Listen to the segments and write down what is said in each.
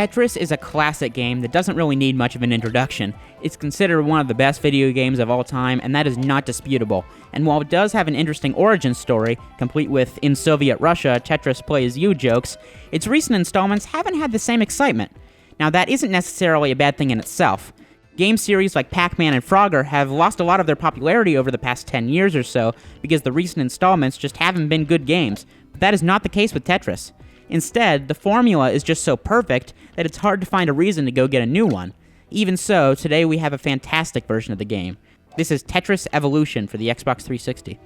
Tetris is a classic game that doesn't really need much of an introduction. It's considered one of the best video games of all time, and that is not disputable. And while it does have an interesting origin story, complete with "in Soviet Russia, Tetris plays you" jokes, its recent installments haven't had the same excitement. Now, that isn't necessarily a bad thing in itself. Game series like Pac-Man and Frogger have lost a lot of their popularity over the past 10 years or so because the recent installments just haven't been good games, but that is not the case with Tetris. Instead, the formula is just so perfect that it's hard to find a reason to go get a new one. Even so, today we have a fantastic version of the game. This is Tetris Evolution for the Xbox 360.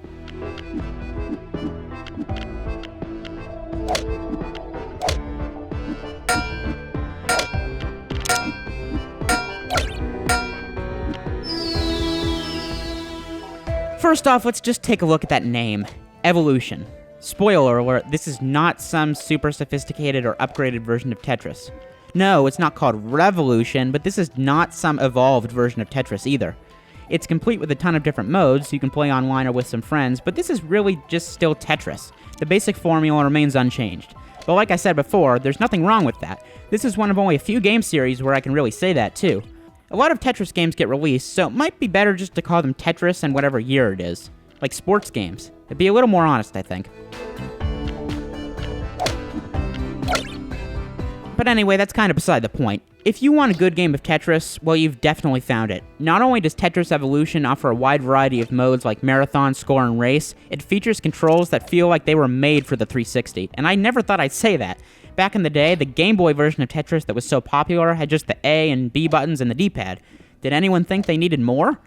First off, let's just take a look at that name, Evolution. Spoiler alert, this is not some super sophisticated or upgraded version of Tetris. No, it's not called Revolution, but this is not some evolved version of Tetris either. It's complete with a ton of different modes, so you can play online or with some friends, but this is really just still Tetris. The basic formula remains unchanged. But like I said before, there's nothing wrong with that. This is one of only a few game series where I can really say that too. A lot of Tetris games get released, so it might be better just to call them Tetris and whatever year it is. Like sports games. It'd be a little more honest, I think. But anyway, that's kind of beside the point. If you want a good game of Tetris, well, you've definitely found it. Not only does Tetris Evolution offer a wide variety of modes like Marathon, Score, and Race, it features controls that feel like they were made for the 360, and I never thought I'd say that. Back in the day, the Game Boy version of Tetris that was so popular had just the A and B buttons and the D-pad. Did anyone think they needed more?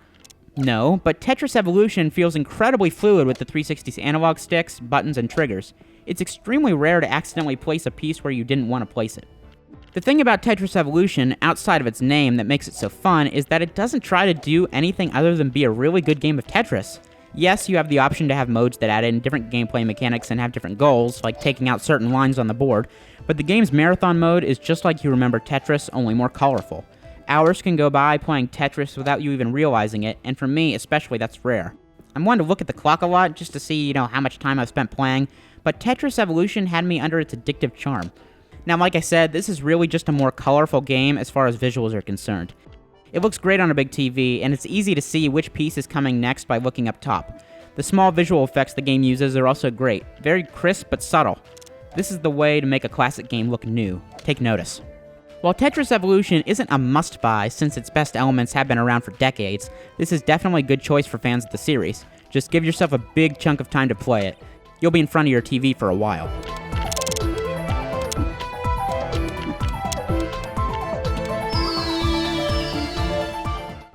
No, but Tetris Evolution feels incredibly fluid with the 360's analog sticks, buttons, and triggers. It's extremely rare to accidentally place a piece where you didn't want to place it. The thing about Tetris Evolution, outside of its name that makes it so fun, is that it doesn't try to do anything other than be a really good game of Tetris. Yes, you have the option to have modes that add in different gameplay mechanics and have different goals, like taking out certain lines on the board, but the game's Marathon mode is just like you remember Tetris, only more colorful. Hours can go by playing Tetris without you even realizing it, and for me especially, that's rare. I'm one to look at the clock a lot just to see, how much time I've spent playing, but Tetris Evolution had me under its addictive charm. Now, like I said, this is really just a more colorful game as far as visuals are concerned. It looks great on a big TV, and it's easy to see which piece is coming next by looking up top. The small visual effects the game uses are also great, very crisp but subtle. This is the way to make a classic game look new. Take notice. While Tetris Evolution isn't a must-buy since its best elements have been around for decades, this is definitely a good choice for fans of the series. Just give yourself a big chunk of time to play it. You'll be in front of your TV for a while.